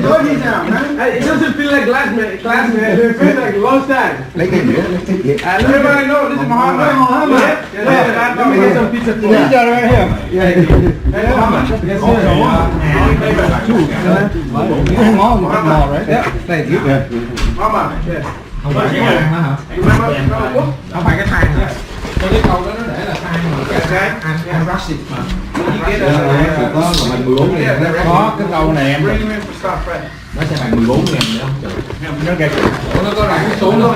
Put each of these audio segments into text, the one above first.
enjoy these now, man. It doesn't feel like class, man. It feels like lunch time. Lấy cái dĩa, lấy cái dĩa. Everybody know this is Mohamed. Mohamed. Yeah. Let me get some pizza for you. Pizza right here. Hey, Mohamed. Yes, sir. Ngon, ngon right? Yeah. Đây dĩa kìa. Mohamed. Yes. Không phải cái thang đó hả? Không phải cái thang nữa. Cái câu đó nó để là thang mà cái rush mà. Có là mình 14 ngàn. Có cái câu này em. Nó sẽ bằng 14 ngàn nữa không? Nó kìa. Nó có là cái số nó.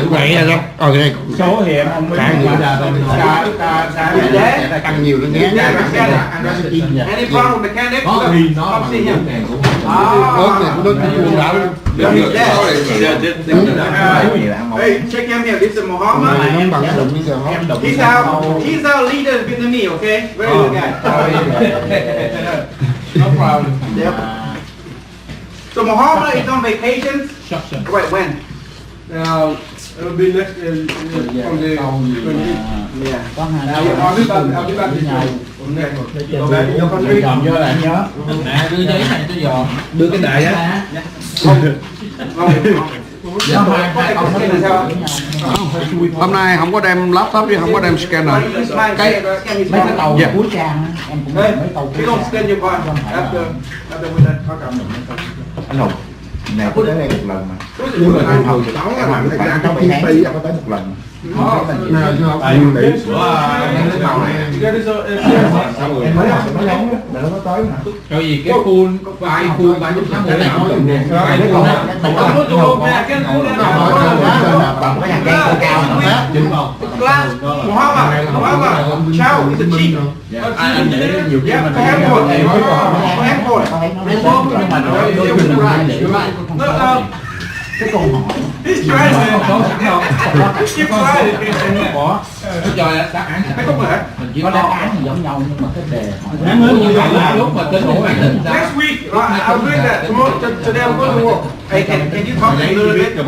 Vậy là đâu? Ok. Số thì em không biết. Ta tăng nhiều lên nhé. Any problem mechanic? Có thì nó bằng 14 ngàn cũng Hey, check him here. This is Mohamed. He's our leader in Vietnamese, okay? Very good guy. No problem. Yep. So Mohamed is on vacation. Right, when? It'll be next from the yeah. I'll be back this year. Dòm vô là anh nhớ. Đưa giấy này cho dòm. Đưa cái đại á. Hôm nay không có đem laptop chứ không có đem scanner. Cái mấy cái tàu cuối trang em cũng mấy tàu cuối trang. Anh Hùng, này có tới đây một lần mà. Nhưng mà anh Hùng em làm cái trang trong PPT có tới một lần. Rồi gì cái full vai full 360 này nó dùng bằng cái hàng đen cao nữa. Mohamed, ciao, it's a cheap. Anh để nhiều cái mình Cái câu hỏi He's trying to. Keep trying. có cái cho đáp án mình chỉ có đáp án thì giống nhau nhưng mà cái đề hỏi lúc mà tính hỏi định ra. Next week, I'll do that. Tomorrow, today I'm going to work. Hey, can you talk a little bit? Yeah,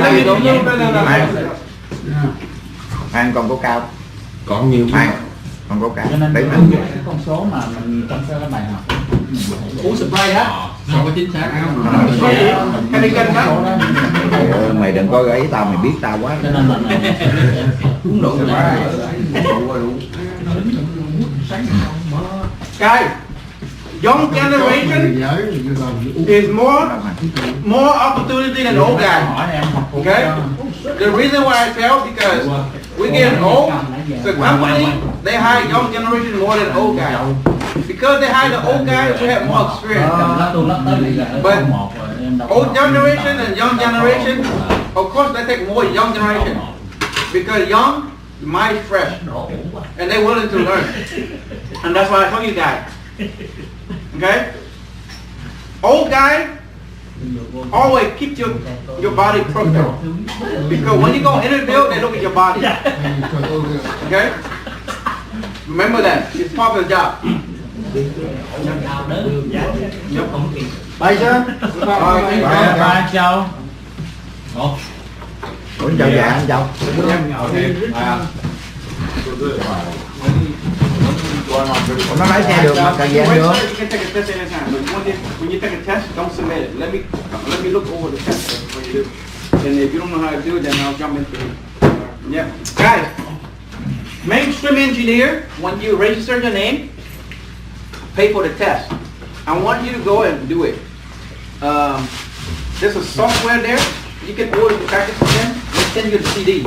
let me do a little bit. Anh còn có cao. Còn nhiều Anh còn có cao. Cho nên đấy mình cái con số mà mình trong cái bài học Uống spray á. không có chính xác Cái đi cân đó. Mày đừng có gãy tao, mày biết tao quá. cho nên là Uống đủ rồi. Guys, young generation is more opportunity than old guys. Okay? The reason why I tell because we getting old, the company they hire young generation more than old guys. Because they hire the old guys who have more experience. But old generation and young generation, of course they take more young generation. Because young, mind fresh. And they're willing to learn. And that's why I tell you guys. Okay? Old guy, always keep your body perfect. Because when you go interview, they look at your body. Okay? Remember that. It's part of the job. Bye chưa? Bye Châu. Ủa chào dạ anh chào. Nó lái xe được mà cần gì anh được. You can take a test anytime. But when you take a test, don't submit it. Let me look over the test when you do. And if you don't know how to do it, then I'll jump into it. Yeah. Guys, mainstream engineer, when you register your name, pay for the test. I want you to go and do it. There's a software there. You can order the package from them. They send you the CD.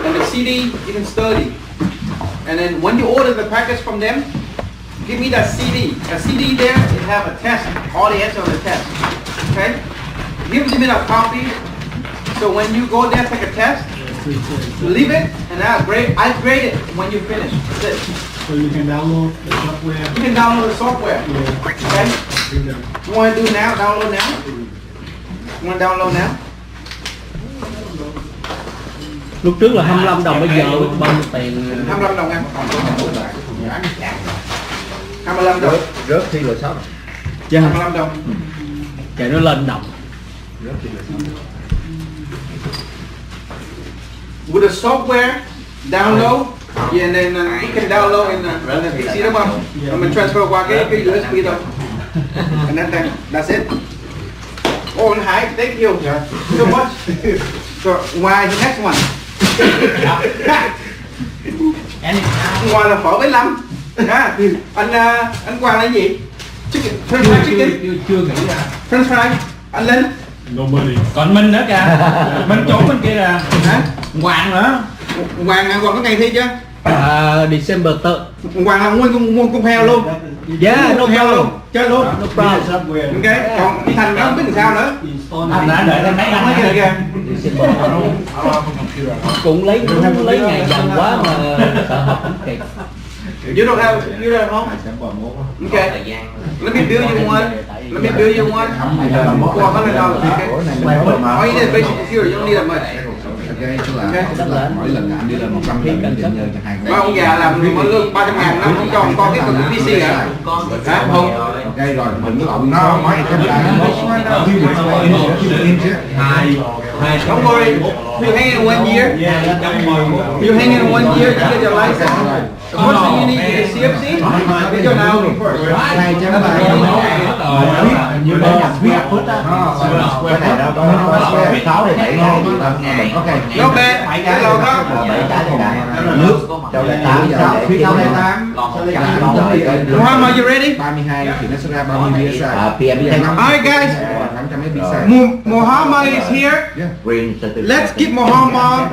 And the CD, you can study. And then when you order the package from them, give me that CD. The CD there, it have a test, all the answers on the test. Okay? Give me that copy. So when you go there, take a test, leave it, and I grade it when you finish. That's it. So you can download the software. You can download the software. Yeah. Okay? You want to do now? Download now? You want to download now? Lúc trước là 25 đồng, bây giờ bao nhiêu tiền? 25 đồng em. 25 đồng. Rớt thi là 6 Chứ 25 đồng. chạy nó lên đồng. Rớt thi là 6 With the software, download, Yeah, and then we can download in the PC đúng không? Rồi mình transfer qua cái USB thôi. And then that's it. Oh, Hải, thank you so much. So, why the next one? Ngoài là phở với Lâm. Anh Quang là gì? Chicken, French fried chicken. chưa nghĩ ra. French fry. Anh Linh. Nobody. Còn Minh nữa kìa. Minh trốn bên kia là Hả? Hoàng nữa. Hoàng có ngày thi chưa? December 3rd. Hoàng là nguyên con heo luôn. Yeah, no heo luôn. problem. Chơi luôn. No problem. Ok. Còn đi Thành nó không biết làm sao nữa. Anh đã đợi thêm mấy năm Mấy cái kìa. December 3rd. Cũng lấy ngày dần quá mà sợ học không kịp. You don't have home? Okay. Let me build you one. Let me build you one. $400. Okay. All you need is basic computer. You don't need that much. Ok, tức là mỗi lần anh đi lên 100 lần anh nhận cho hai Ba ông già làm mỗi lương 300.000 năm không cho con cái phần PC hả? Hả? Không. Ok rồi, mình cứ lộn nó mấy cái lại Don't worry. You hang in 1 year. You hang in 1 year. You get your license. The first thing you need is CFC. Get your now first. 2.7 như đây là viết phút á. Cái này đâu có 6 thì 7 thôi. Ok. No bad. Cái lầu đó. 7 cái này là nước cho là 8 viết 8. Mohamed, you ready? 32 thì nó sẽ ra bao nhiêu psi? Alright guys. Mohamed is here. Let's give Mohamed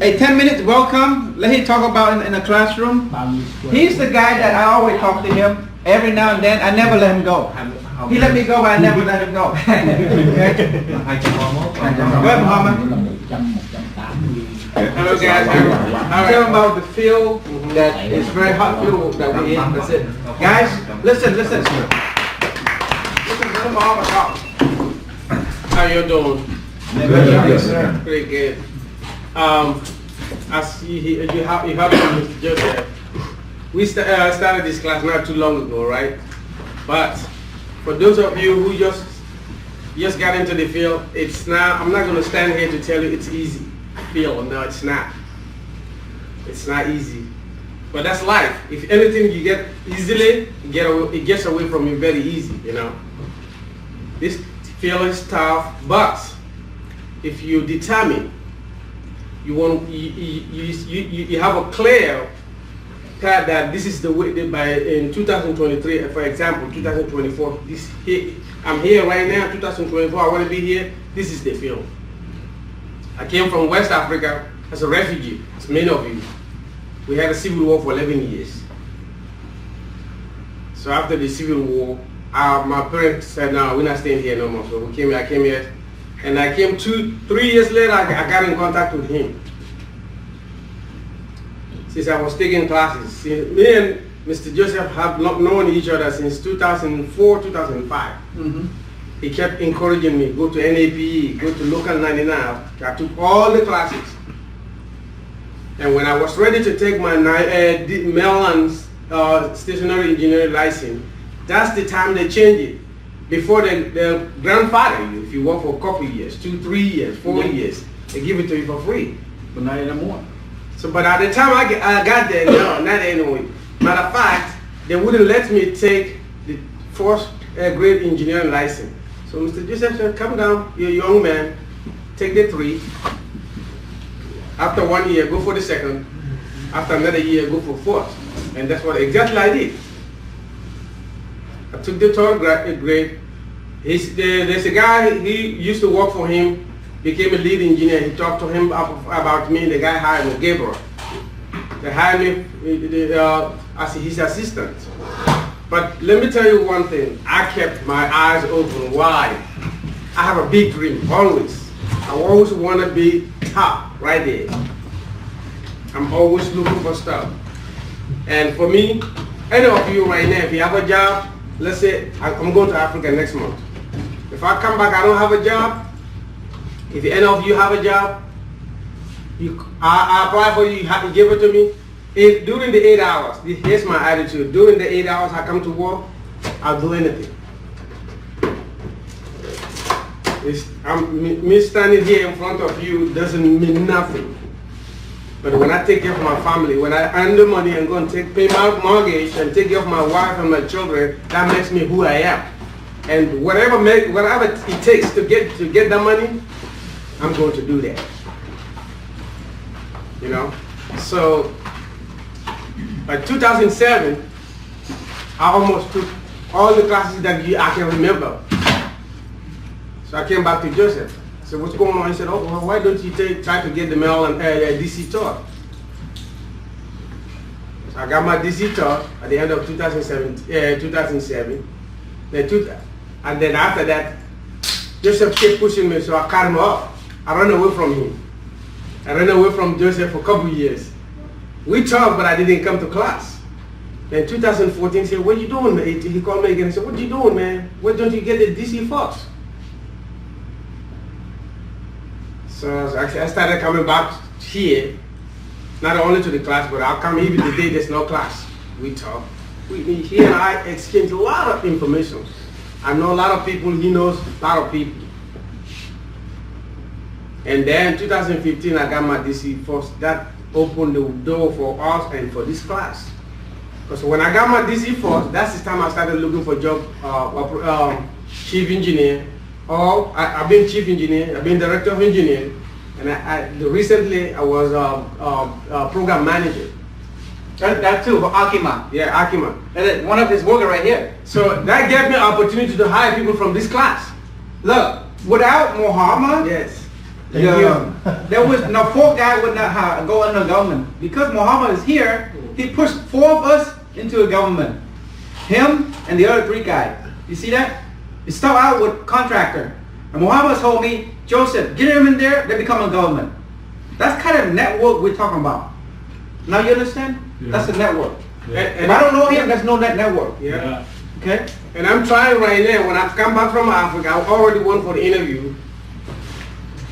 a 10 minutes welcome. Let him talk about in a classroom. He's the guy that I always talk to him every now and then. I never let him go. He let me go, but I never let him go. Go ahead, Mohamed. Hello guys. Tell him about the field that is very hot field that we in. That's it. Guys, listen. Listen to Mohamed talk. How you doing? Yes. Pretty good. As you have Mr. Joseph, we started this class not too long ago, right? But for those of you who just got into the field, it's not. I'm not going to stand here to tell you it's easy field. No, it's not. It's not easy. But that's life. If anything you get easily, it gets away from you very easy. You know. This field is tough, but if you determine, you have a clear path that this is the way. In 2023, for example, 2024, I'm here right now. 2024, I want to be here. This is the field. I came from West Africa as a refugee, as many of you. We had a civil war for 11 years. So after the civil war, my parents said, no, we're not staying here no more. So I came here. And I came 2-3 years later, I got in contact with him. Since I was taking classes. Me and Mr. Joseph have not known each other since 2004, 2005. Mm-hmm. He kept encouraging me, go to NAPE, go to Local 99. I took all the classes. And when I was ready to take my Maryland stationary engineering license, that's the time they changed it. Before the grandfather you, if you work for a couple of years, 2, 3 years, 4 years, they give it to you for free. But not anymore. So, but at the time I got there, no, not anyway. Matter of fact, they wouldn't let me take the first grade engineering license. So Mr. Joseph said, come down, you're a young man, take the 3. After 1 year, go for the second. After another year, go for 4th. And that's what exactly I did. I took the 3rd grade. There's a guy, he used to work for him, became a lead engineer. He talked to him about me. The guy hired me, Gabriel. They hired me as his assistant. But let me tell you one thing. I kept my eyes open wide. I have a big dream, always. I always want to be top, right there. I'm always looking for stuff. And for me, any of you right now, if you have a job, let's say I'm going to Africa next month. If I come back, I don't have a job. If any of you have a job, I apply for you, you give it to me. During the 8 hours, here's my attitude. During the 8 hours I come to work, I'll do anything. Me standing here in front of you doesn't mean nothing. But when I take care of my family, when I earn the money and go and pay my mortgage and take care of my wife and my children, that makes me who I am. And whatever it takes to get that money, I'm going to do that. You know? So, by 2007, I almost took all the classes that I can remember. So I came back to Joseph. I said, what's going on? He said, oh, well, why don't you try to get the mail and DC taught? So I got my DC taught at the end of 2007. And then after that, Joseph kept pushing me, so I cut him off. I ran away from him. I ran away from Joseph for a couple of years. We talked, but I didn't come to class. Then 2014, he said, what you doing, man? He called me again and said, what you doing, man? Why don't you get the DC Fox? So I started coming back here, not only to the class, but I'll come even the day there's no class. We talk. He and I exchange a lot of information. I know a lot of people, he knows a lot of people. And then 2015, I got my DC Fox. That opened the door for us and for this class. Because when I got my DC Fox, that's the time I started looking for job, chief engineer. I've been chief engineer, I've been director of engineering, and recently I was program manager. That too, for Akima. Yeah, Akima. And one of his workers right here. So that gave me an opportunity to hire people from this class. Look, without Mohamed, Yes. there was no 4 guys would not go under government. Because Mohamed is here, he pushed 4 of us into a government. Him and the other 3 guys. You see that? It started out with contractor. And Mohamed told me, Joseph, get him in there, they become a government. That's kind of network we're talking about. Now you understand? Yeah. That's a network. Yeah. And I don't know him, there's no network. Yeah. Okay? And I'm trying right now, when I come back from Africa, I already went for the interview.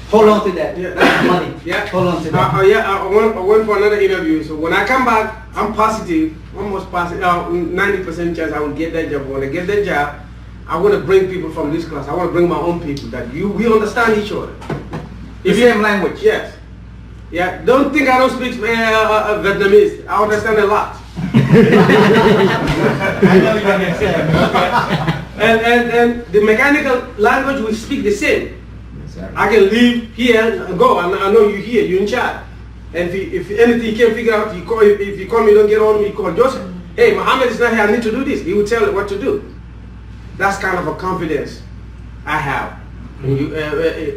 Hold on to that. Yeah. That's money. Yeah. Hold on to that. I went for another interview. So when I come back, I'm positive, almost positive, 90% chance I will get that job. When I get that job, I want to bring people from this class. I want to bring my own people that we understand each other. The same language. Yes. Yeah. Don't think I don't speak Vietnamese. I understand a lot. I know you understand. And the mechanical language we speak the same. I can leave here and go. I know you here. You're in charge. And if anything you can't figure out, you call. If you call me, don't get on me. You call Joseph. Hey, Mohamed is not here. I need to do this. He will tell you what to do. That's kind of a confidence I have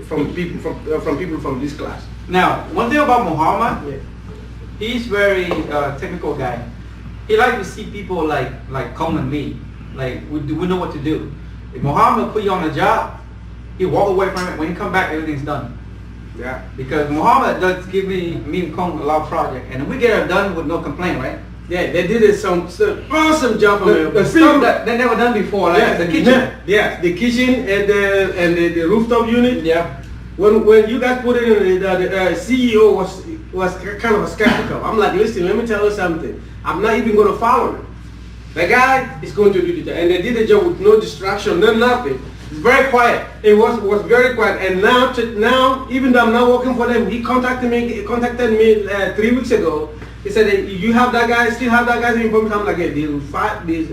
from people from this class. Now, one thing about Mohamed, he's very technical guy. He likes to see people like come and me. Like we know what to do. If Mohamed put you on a job, he walk away from it. When he come back, everything's done. Yeah. Because Mohamed does give me and Kong a lot of project, and we get it done with no complaint, right? Yeah, they did some awesome job for me. The stuff that they never done before, like the kitchen. Yeah, the kitchen and the rooftop unit. Yeah. When you guys put it in, the CEO was kind of a skeptical. I'm like, listen, let me tell you something. I'm not even going to follow him. The guy is going to do the job, and they did the job with no distraction, no nothing. It's very quiet. It was very quiet. And now, even though I'm not working for them, he contacted me 3 weeks ago. He said, you have that guy, still have that guy's information? I'm like, yeah, the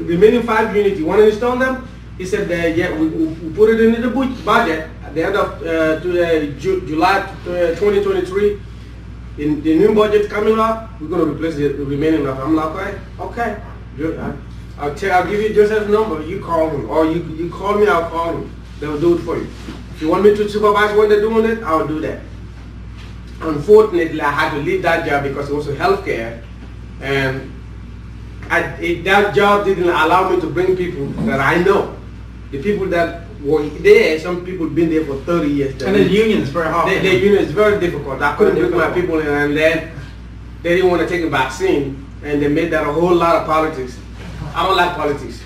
remaining 5 units, you want to install them? He said, yeah, we put it in the budget at the end of July 2023. In the new budget coming up, we're going to replace the remaining of. I'm like, okay. I'll give you Joseph's number. You call him, or you call me. I'll call him. They'll do it for you. If you want me to supervise when they're doing it, I'll do that. Unfortunately, I had to leave that job because it was healthcare, and that job didn't allow me to bring people that I know. The people that were there, some people been there for 30 years. And the union is very hard. The union is very difficult. I couldn't bring my people in, and then they didn't want to take a vaccine, and they made that a whole lot of politics. I don't like politics.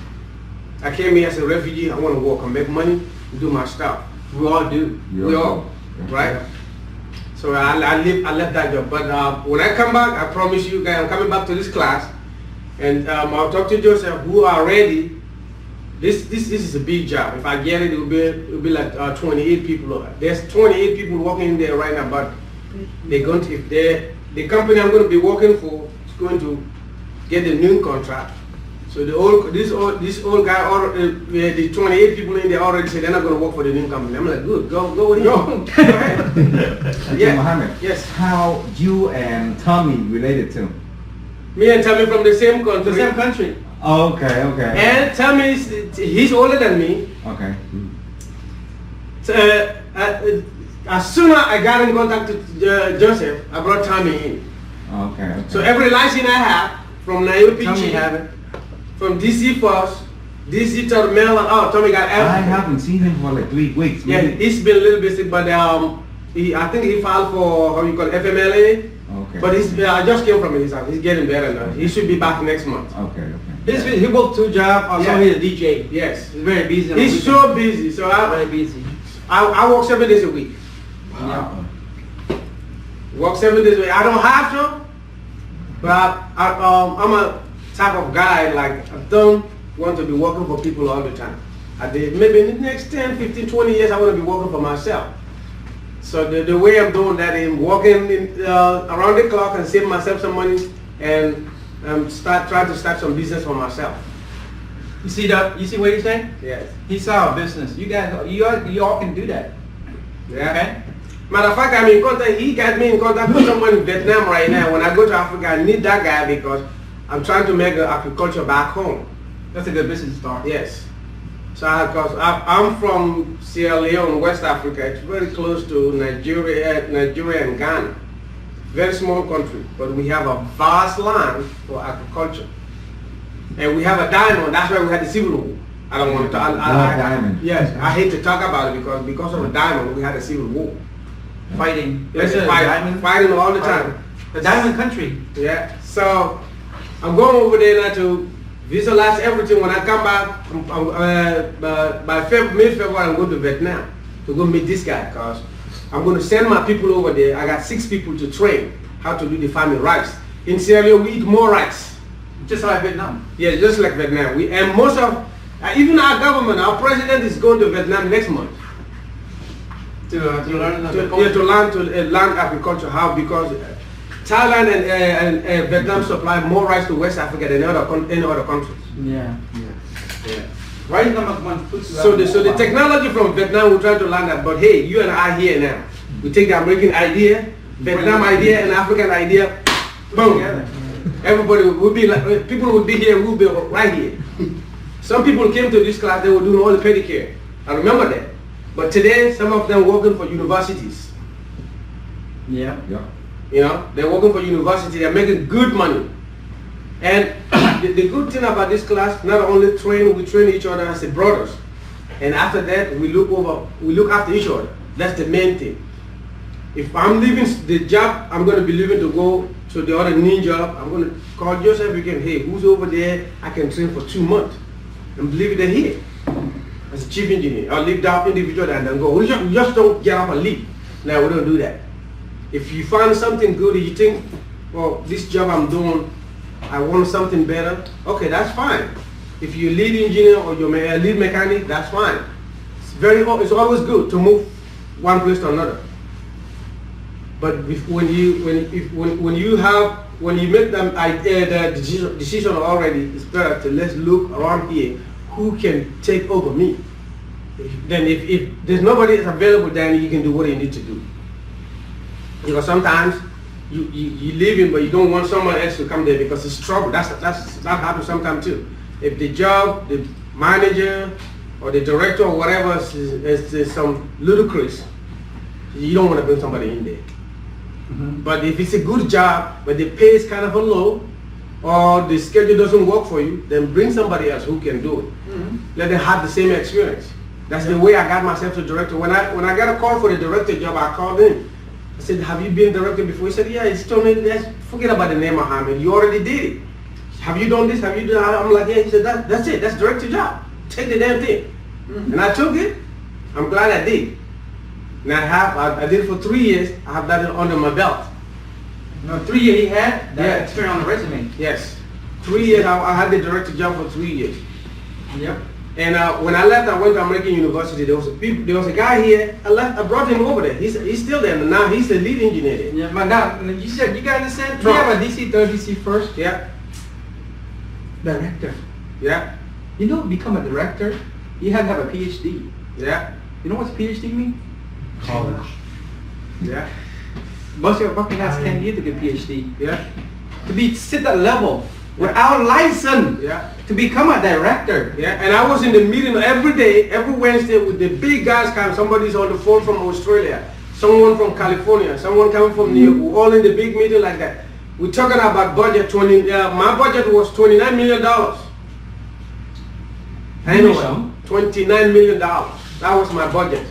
I came here as a refugee. I want to work and make money, do my stuff. We all do. We all, right? So I left that job. But when I come back, I promise you guys, I'm coming back to this class, and I'll talk to Joseph, who are ready. This is a big job. If I get it, it'll be like 28 people. There's 28 people working in there right now, but they're going to, if the company I'm going to be working for is going to get a new contract. So this old guy, the 28 people in there already said they're not going to work for the new company. I'm like, good, go with him. Go ahead. Yeah. Mohamed, Yes. how you and Tommy related to? Me and Tommy from the same country. The same country. Okay, okay. And Tommy, he's older than me. Okay. So, as soon as I got in contact with Joseph, I brought Tommy in. Okay, okay. So every license I have, from Nairobi, Tommy have it. from DC first, DC to Maryland, oh, Tommy got everything. I haven't seen him for like 3 weeks. Yeah, he's been a little bit sick, but I think he filed for, how you call it, FMLA. Okay. But I just came from his house. He's getting better now. He should be back next month. Okay, okay. He worked 2 jobs. Also, Yeah. he's a DJ. Yes. He's very busy. on the He's weekend. so busy. So Very busy. I work 7 days a week. Wow. Work 7 days a week. I don't have to, but I'm a type of guy, like, I don't want to be working for people all the time. Maybe in the next 10, 15, 20 years, I want to be working for myself. So the way I'm doing that, I'm working around the clock and save myself some money and trying to start some business for myself. You see that? You see what he's saying? Yes. He saw a business. You guys, you all can do that. Yeah. Okay. Matter of fact, I'm in contact. He got me in contact with someone in Vietnam right now. When I go to Africa, I need that guy because I'm trying to make agriculture back home. That's a good business to start. Yes. So because I'm from Sierra Leone, West Africa. It's very close to Nigeria and Ghana. Very small country, but we have a vast land for agriculture. And we have a diamond. That's why we had the civil war. I don't want to talk. Diamond. Yes, I hate to talk about it because of a diamond we had a civil war. Fighting. Yes, There's a diamond. fighting all the time. The diamond country. Yeah. So I'm going over there now to visualize everything. When I come back by mid-February, I'm going to Vietnam to go meet this guy because I'm going to send my people over there. I got 6 people to train how to do the farming rice. In Sierra Leone, we eat more rice. Just like Vietnam. Yeah, just like Vietnam. And most of, even our government, our president is going to Vietnam next month. To learn To learn agriculture. How? Because Thailand and Vietnam supply more rice to West Africa than any other countries. Yeah. Yeah. Rice is number one food. So the technology from Vietnam, we try to learn that. But hey, you and I here now. We take the American idea, Vietnam idea, and African idea. Boom. Everybody would be like, people would be here. We'll be right here. Some people came to this class. They were doing all the pedicure. I remember that. But today, some of them working for universities. Yeah. Yeah. You know, they're working for university. They're making good money. And the good thing about this class, not only we train each other as brothers. And after that, we look after each other. That's the main thing. If I'm leaving the job, I'm going to be leaving to go to the other new job. I'm going to call Joseph again. Hey, who's over there? I can train for 2 months. I'm leaving it here as a chief engineer. I'll leave that individual and then go. We just don't get up and leave. No, we don't do that. If you find something good, you think, well, this job I'm doing, I want something better. Okay, that's fine. If you're lead engineer or you're lead mechanic, that's fine. It's always good to move one place to another. But when you make them the decision already, it's better to let's look around here who can take over me. Then if there's nobody that's available, then you can do what you need to do. Because sometimes you live in, but you don't want someone else to come there because it's trouble. That happens sometimes too. If the job, the manager or the director or whatever is some ludicrous, you don't want to bring somebody in there. Mm-hmm. But if it's a good job, but the pay is kind of a low, or the schedule doesn't work for you, then bring somebody else who can do it. Mm-hmm. Let them have the same experience. That's the way I got myself to director. When I got a call for the director job, I called him. I said, have you been director before? He said, yeah. He told me, forget about the name, Mohamed. You already did it. Have you done this? Have you done that? I'm like, yeah. He said, that's it. That's director job. Take the damn thing. Mm-hmm. And I took it. I'm glad I did. And I did it for 3 years. I have that under my belt. No, 3 years he had that experience on the resume. Yes. 3 years. I had the director job for 3 years. Yep. And when I left, I went to American University. There was a guy here. I brought him over there. He's still there. And now he's the lead engineer there. Yeah, but now you said you got the same. No. You have a DC, third DC first. Yeah. Director. Yeah. You know, become a director, you have to have a PhD. Yeah. You know what PhD means? College. Yeah. Most of your fucking ass can't get to get PhD. Yeah. To be sit that level without license. Yeah. To become a director. Yeah, and I was in the meeting every day, every Wednesday with the big guys coming. Somebody's on the phone from Australia, someone from California, someone coming from New York. We're all in the big meeting like that. We're talking about budget. My budget was $29 million. Anyway, $29 million. That was my budget.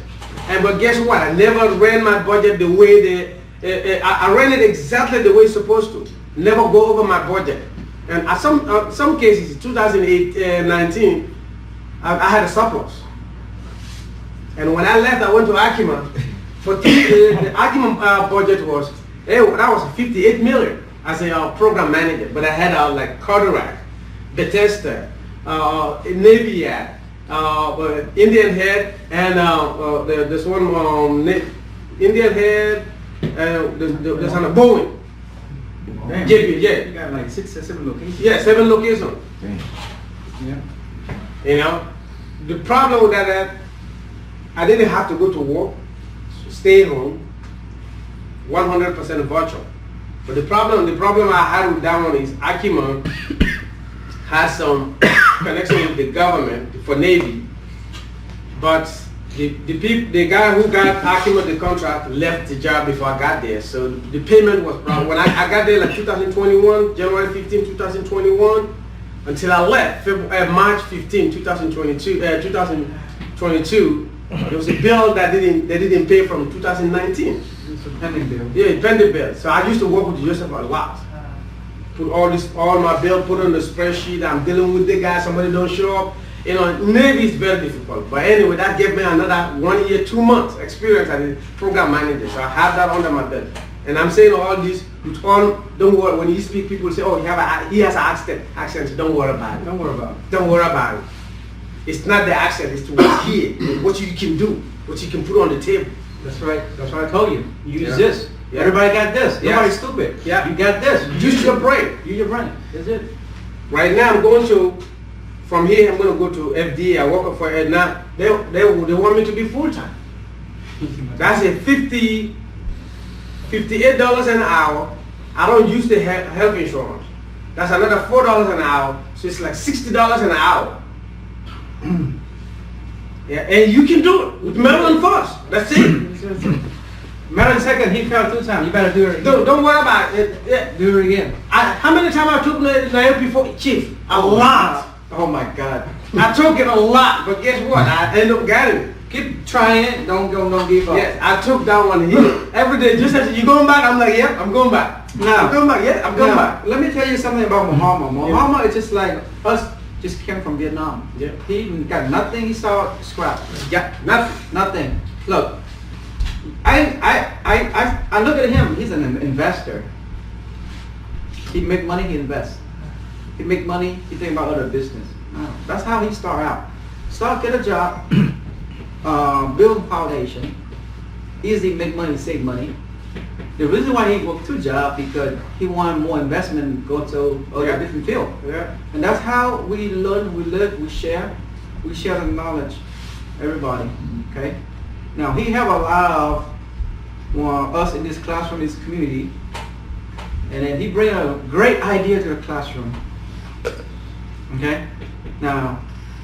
And but guess what? I never ran my budget the way I ran it exactly the way it's supposed to. Never go over my budget. And at some cases, 2019, I had a surplus. And when I left, I went to Akima. The Akima budget was, that was 58 million as a program manager. But I had like Carteract, Bethesda, Navy Yard, Indian Head, and this one, Indian Head, there's on a Boeing. JP, yeah. You got like 6 or 7 locations. Yeah, 7 locations. Yeah. You know, the problem with that, I didn't have to go to work, stay home, 100% virtual. But the problem I had with that one is Akima has some connection with the government for Navy, but the guy who got Akima the contract left the job before I got there. So the payment was problem. When I got there like 2021, January 15, 2021, until I left March 15, 2022, there was a bill that they didn't pay from 2019. It's a pending bill. Yeah, pending bill. So I used to work with Joseph a lot. Put all my bill, put on the spreadsheet. I'm dealing with the guy. Somebody don't show up. You know, Navy is very difficult. But anyway, that gave me another 1 year, 2 months experience as a program manager. So I have that under my belt. And I'm saying all this with all, don't worry, when you speak, people say, oh, he has an accent. Don't worry about it. Don't worry about it. Don't worry about it. It's not the accent, it's what's here, what you can do, what you can put on the table. That's right. That's what I told you. Use Yeah. this. Yeah. Everybody got this. Yeah. Nobody's stupid. Yeah. You got this. Use your brain. Use your brain. That's it. Right now I'm going to, from here I'm going to go to FDA. I work for it now. They want me to be full-time. That's a $58 an hour. I don't use the health insurance. That's another $4 an hour. So it's like $60 an hour. Yeah, and you can do it with Maryland first. That's it. Maryland second, he fell 2 times. You better do it again. Don't worry about it. Yeah. Do it again. How many times I took Nail before Chief? A lot. Oh my God. I took it a lot, but guess what? I ended up getting it. Keep trying it. Don't give up. Yes, I took that one here. Every day, just as you going back, I'm like, yep, I'm going back. Now, I'm going back, yeah, I'm going back. Let me tell you something about Mohamed. Mohamed is just like us, just came from Vietnam. Yeah. He got nothing, he saw scrap. Yeah, nothing. Nothing. Look, I look at him, he's an investor. He make money, he invests. He make money, he think about other business. That's how he start out. Get a job, build a foundation, easy make money, save money. The reason why he worked 2 jobs because he wanted more investment, go to other different field. Yeah. And that's how we learn, we live, we share the knowledge, everybody, okay? Now he have a lot of us in this classroom, this community, and then he bring a great idea to the classroom, okay? Now,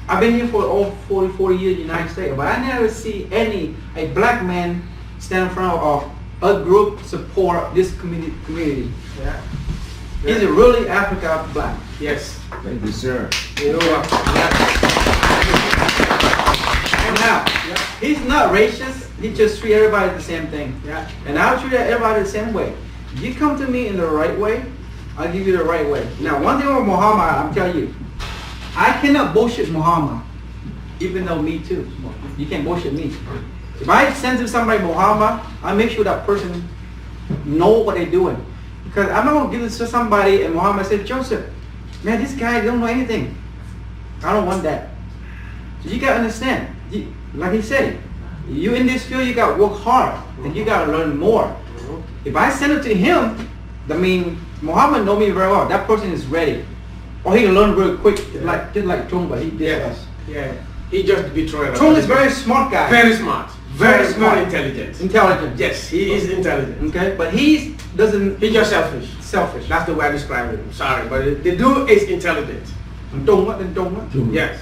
I've been here for over 40 years in the United States, but I never see a black man stand in front of a group support this community. Yeah. He's a really Africa black. Yes. Thank you, sir. You know what? And now, he's not racist. He just treat everybody the same thing. Yeah. And I'll treat everybody the same way. If you come to me in the right way, I'll give you the right way. Now, one thing with Mohamed, I'm telling you, I cannot bullshit Mohamed, even though me too. You can't bullshit me. If I send to somebody Mohamed, I make sure that person know what they're doing. Because I'm not going to give this to somebody and Mohamed said, Joseph, man, this guy don't know anything. I don't want that. You gotta understand. Like he said, you in this field, you gotta work hard and you gotta learn more. If I send it to him, I mean, Mohamed know me very well. That person is ready, or he can learn very quick. Just like Chung, but he did us. Yeah. He just betrayed us. Chung is very smart guy. Very smart. Very smart. Intelligent. Intelligent. Yes, he is intelligent. Okay, but he doesn't. He's just selfish. Selfish. That's the way I describe him. Sorry, but the dude is intelligent. Yes,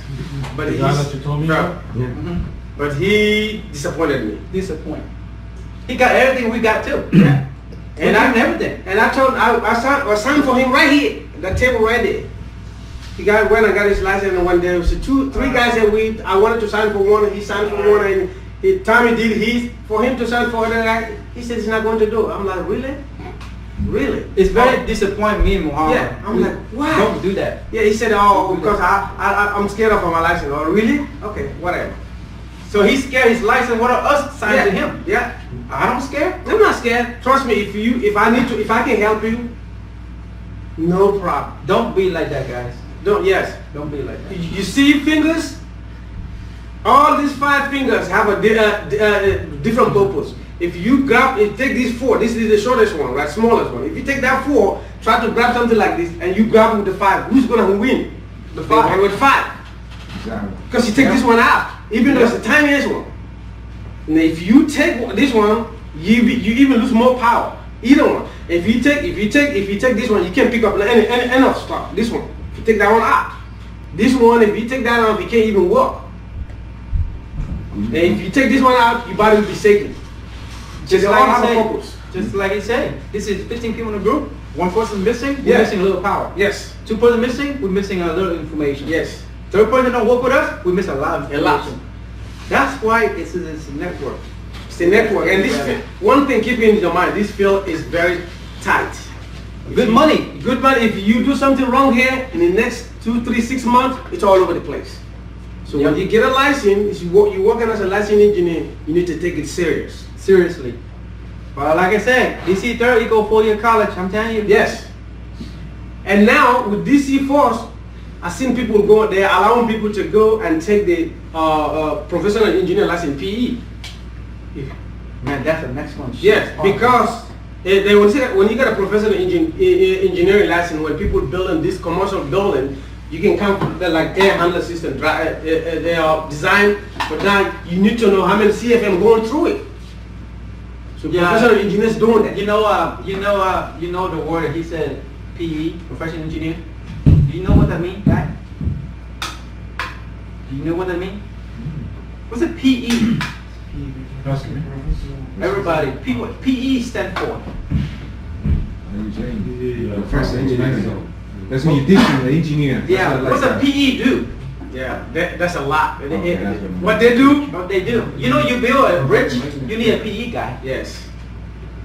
but The guy that you told me about? but he disappointed me. Disappointed. He got everything we got too. Yeah. And I everything. And I told I signed for him right here, that table right there. He went and got his license, and one day there was three guys that I wanted to sign for one, he signed for one, and Tommy did his for him to sign for another guy. He said he's not going to do it. I'm like, really? Really? It's very disappointing me and Mohamed. Yeah, I'm like, why? Don't do that. Yeah, he said, oh, because I'm scared of my license. Oh, really? Okay, whatever. So he's scared his license. What are us sign Yeah, to him? Yeah. I don't scare. I'm not scared. Trust me, if I can help you, no problem. Don't be like that, guys. Don't Don't be like that. You see fingers? All these 5 fingers have a different purpose. If you take these 4, this is the shortest one, right? Smallest one. If you take that 4, try to grab something like this, and you grab with the 5, who's gonna win? The 5. One with 5. Because you take this one out, even though it's the tiniest one. And if you take this one, you even lose more power. Either one. If you take this one, you can't pick up any of stuff. This one. If you take that one out, this one, if you take that out, you can't even walk. And if you take this one out, your body will be shaking. Just like he said, this is 15 people in a group. One person missing, we're Yeah. missing a little power. Yes. 2 person missing, we're missing a little information. Yes. 3rd person don't work with us, we miss a lot of A lot. information. That's why it's a network. It's a network. And this one thing, keep in your mind, this field is very tight. Good money. Good money. If you do something wrong here, in the next 2, 3, 6 months, it's all over the place. So when you get a license, you're working as a licensed engineer, you need to take it serious. Seriously. But like I said, DC 30 go 4-year college, I'm telling you. Yes. And now with DC Force, I've seen people go, they're allowing people to go and take the professional engineer license PE. Man, that's the next one. Yes, because they will say when you get a professional engineering license, when people building this commercial building, you can come from like air handler system. They are designed, but now you need to know how many CFM going through it. So professional engineers doing that. You know the word he said, PE, professional engineer. Do you know what that means, guy? Do you know what that means? What's a PE? Everybody, PE stand for. Professor engineer. That's when you teach the engineer. Yeah, what's a PE do? Yeah, that's a lot. What they do? What they do. You know, you build a bridge, you need a PE guy. Yes.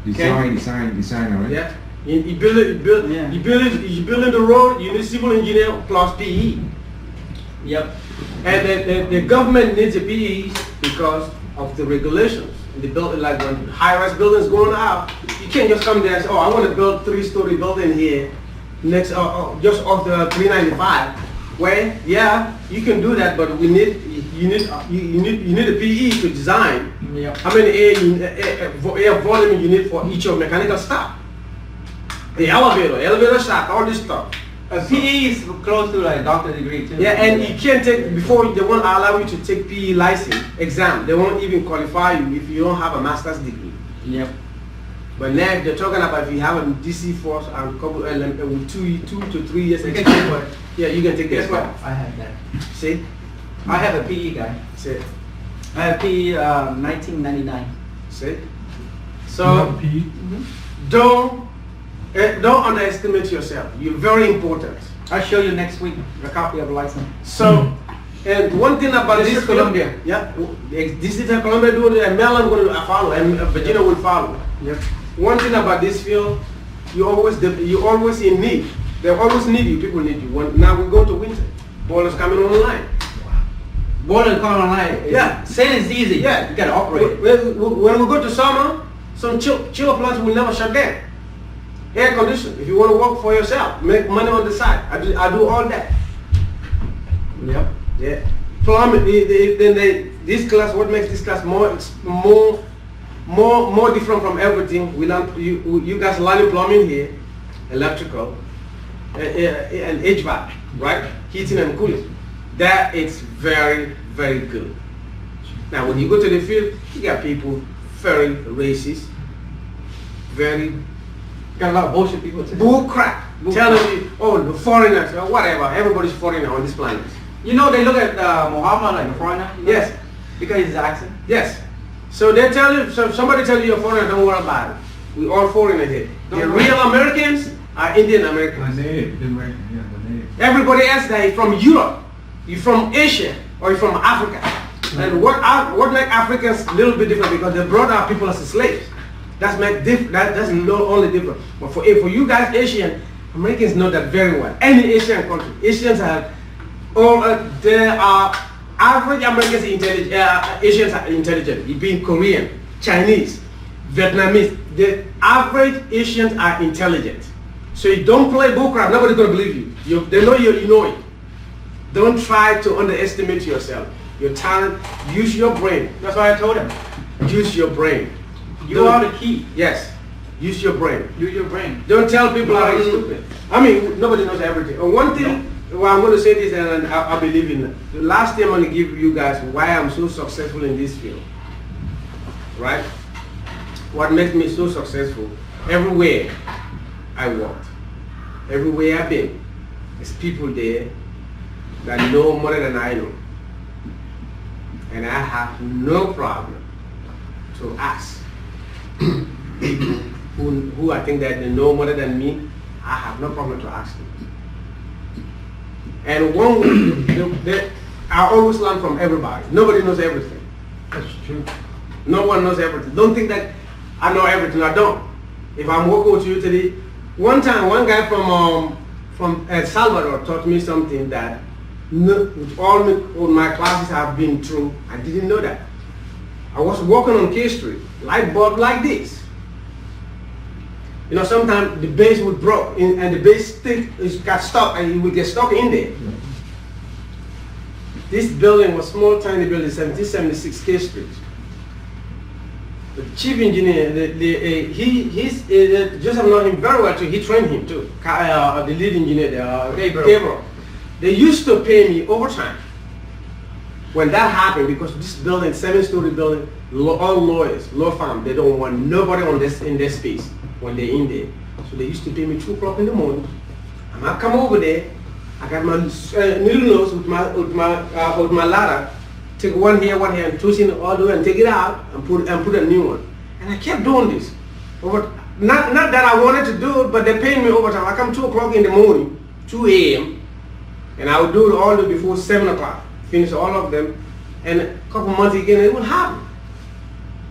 Design, right? Yeah. You building the road, you need civil engineer plus PE. Yep. And the government needs a PE because of the regulations. The building, like when high-rise buildings going out, you can't just come there and say, oh, I want to build 3-story building here next, just off the 395. Where, yeah, you can do that, but you need a PE to design. Yep. How many air volume you need for each of mechanical stuff. The elevator shaft, all this stuff. A PE is close to like doctor's degree too. Yeah, and you can't take, before they won't allow you to take PE license exam. They won't even qualify you if you don't have a master's degree. Yep. But now they're talking about if you have a DC Force and couple with 2 to 3 years experience. Yeah, you can take Guess that. what? I have that. See? I have a PE guy. See? I have PE 1999. See? So don't underestimate yourself. You're very important. I'll show you next week a copy of the license. So, and one thing about This this is Colombia. Yeah, this is Colombia doing it, and Maryland will follow, and Virginia will follow. Yep. One thing about this field, you always in need. They always need you. People need you. Now we go to winter. Boilers coming online. Boiler coming online. Yeah. Saying it's easy. Yeah. You gotta operate. When we go to summer, some chiller plants will never shut down. Air conditioning. If you want to work for yourself, make money on the side. I do all that. Yep. Yeah. plumbing. This class, what makes this class more different from everything? We learn. You guys learning plumbing here, electrical, and HVAC, right? Heating and cooling. That is very, very good. Now, when you go to the field, you got people very racist, very Got a lot of bullshit people too. bull crap, telling you, oh, the foreigners or whatever. Everybody's foreigner on this planet. You know they look at Mohamed like a foreigner? You know? Yes. Because of his accent? Yes. So they tell you, so if somebody tells you you're foreigner, don't worry about it. We all foreigner here. The real Americans are Indian Americans. Native American, yeah, the native. Everybody else that is from Europe, you're from Asia, or you're from Africa. And what makes Africans a little bit different because they brought our people as slaves. That's not only different. But for you guys, Asian, Americans know that very well. Any Asian country, Asians are there are average Americans intelligent, Asians are intelligent. You being Korean, Chinese, Vietnamese, the average Asians are intelligent. So you don't play bullcrap, nobody's gonna believe you. They know you know it. Don't try to underestimate yourself. Your talent, use your brain. That's why I told him. Use your brain. You are the key. Yes, use your brain. Use your brain. Don't tell people how you're stupid. I mean, nobody knows everything. One thing, well, I'm going to say this and I'll believe in it. The last thing I'm going to give you guys why I'm so successful in this field. Right? What makes me so successful? Everywhere I walked, everywhere I've been, there's people there that know more than I know. And I have no problem to ask people who I think that they know more than me. I have no problem to ask them. And I always learn from everybody. Nobody knows everything. That's true. No one knows everything. Don't think that I know everything. I don't. If I'm working with you today, one time one guy from El Salvador taught me something that all my classes have been through. I didn't know that. I was walking on K Street, light bulb like this. You know, sometimes the base would break and the base stick got stuck and it would get stuck in there. This building was small, tiny building, 1776 K Street. The chief engineer, Joseph know him very well too. He trained him too. The lead engineer, Gabriel. They used to pay me overtime. When that happened, because this building, 7-story building, all lawyers, law firm, they don't want nobody in their space when they're in there. So they used to pay me 2 o'clock in the morning. And I come over there, I got my needle nose with my ladder, take one here, and twist it all the way and take it out and put a new one. And I kept doing this. Not that I wanted to do it, but they paid me overtime. I come 2 o'clock in the morning, 2 a.m., and I would do it all the way before 7 o'clock. Finish all of them, and a couple months again it would happen.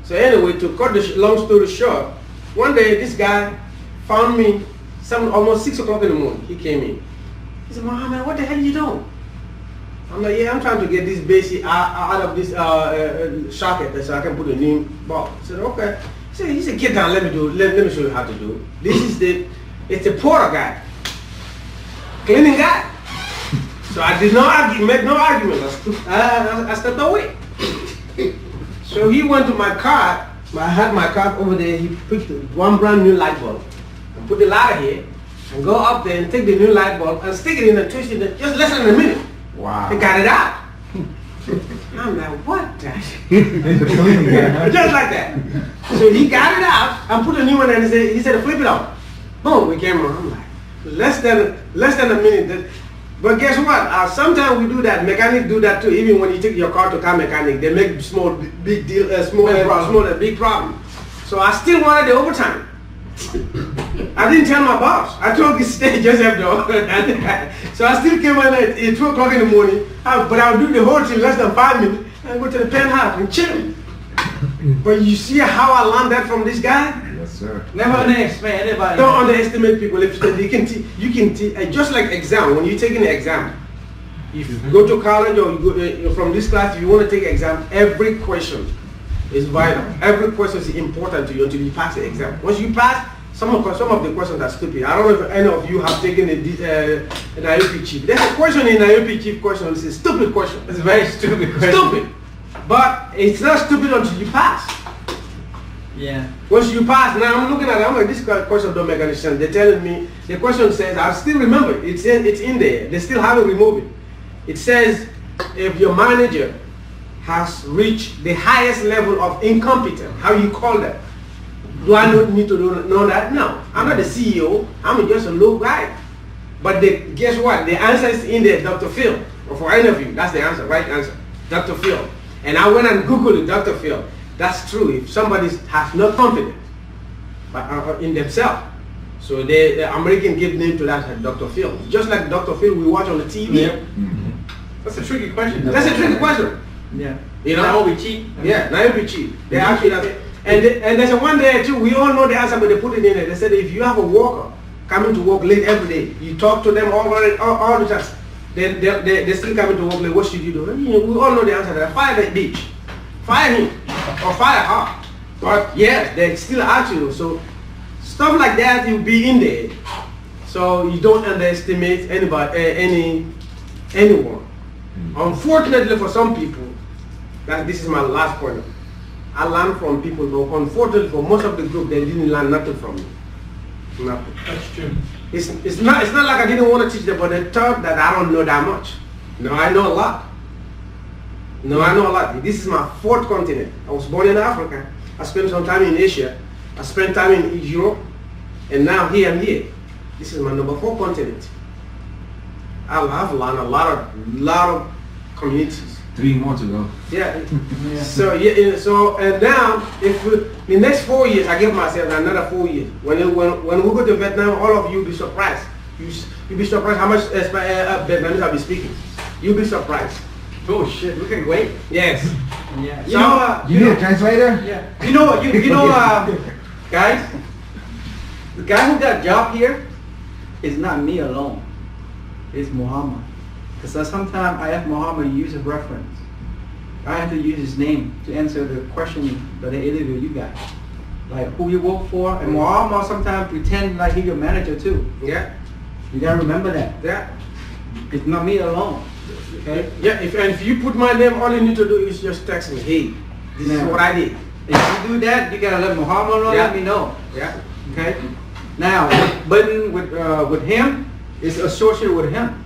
So anyway, to cut the long story short, one day this guy found me almost 6 o'clock in the morning. He came in. He said, "Mohamed, what the hell are you doing?" I'm like, "Yeah, I'm trying to get this base out of this socket so I can put a new bulb." I said, "Okay." He said, "Get down, let me do it. Let me show you how to do it." It's the porter guy, cleaning guy. So I did not make no argument. I stepped away. So he went to my car. I had my car over there. He picked one brand new light bulb and put the ladder here and go up there and take the new light bulb and stick it in and twist it just less than a minute. Wow. They got it out. I'm like, what? Just like that. So he got it out and put a new one and he said, flip it out. Boom, we came on. I'm like, less than a minute. But guess what? Sometimes we do that. Mechanics do that too. Even when you take your car to car mechanic, they make big problem. So I still wanted the overtime. I didn't tell my boss. I told this stage Joseph though. So I still came in at 2 o'clock in the morning. But I would do the whole thing less than 5 minutes and go to the penthouse and chill. But you see how I learned that from this guy? Yes, sir. Never underestimate anybody. Don't underestimate people. If you can just like exam. When you take an exam, if you go to college or you go from this class, if you want to take exam, every question is vital. Every question is important to you until you pass the exam. Once you pass, some of the questions are stupid. I don't know if any of you have taken an IUP chief. There's a question in IUP chief question. It's a stupid question. It's a very stupid question. Stupid. But it's not stupid until you pass. Yeah. Once you pass, now I'm looking at it, I'm like, this question don't make any sense. They're telling me, the question says, I still remember, it's in there. They still haven't removed it. It says, if your manager has reached the highest level of incompetence, how you call that? Do I need to know that? No. I'm not the CEO. I'm just a low guy. But guess what? The answer is in there, Dr. Phil. Or for any of you, that's the answer, right answer. Dr. Phil. And I went and Googled it, Dr. Phil. That's true. If somebody has no confidence in themselves, so the American give name to that as Dr. Phil. Just like Dr. Phil we watch on the TV. Yeah. That's a tricky question. That's a tricky question. Yeah. You know? Now we cheat. Yeah, now we cheat. They actually have it. And there's a one there too, we all know the answer, but they put it in there. They said if you have a worker coming to work late every day, you talk to them all the time, then they're still coming to work late, what should you do? We all know the answer to that. Fire that bitch. Fire him. Or fire her. But yes, they still ask you. So stuff like that will be in there. So you don't underestimate anyone. Unfortunately for some people, this is my last point. I learned from people, but unfortunately for most of the group, they didn't learn nothing from me. Nothing. That's true. It's not like I didn't want to teach them, but they thought that I don't know that much. No, I know a lot. No, I know a lot. This is my fourth continent. I was born in Africa. I spent some time in Asia. I spent time in Europe. And now here I'm here. This is my number 4 continent. I've learned a lot of communities. 3 more to go. Yeah. So and now the next 4 years, I give myself another 4 years. When we go to Vietnam, all of you be surprised. You'll be surprised how much Vietnamese I'll be speaking. You'll be surprised. Oh shit, we can wait. Yes. Yeah. You need a translator? Yeah. You know, guys, the guy who got a job here is not me alone. It's Mohamed. Because sometimes I ask Mohamed to use a reference. I have to use his name to answer the question that they interview you guys. Like who you work for. And Mohamed sometimes pretend like he's your manager too. Yeah. You gotta remember that. Yeah. It's not me alone. Okay? Yeah, if you put my name, all you need to do is just text me, hey, this is what I did. If you do that, you gotta let Mohamed know, let me know. Yeah. Okay? Now, with him, it's associated with him.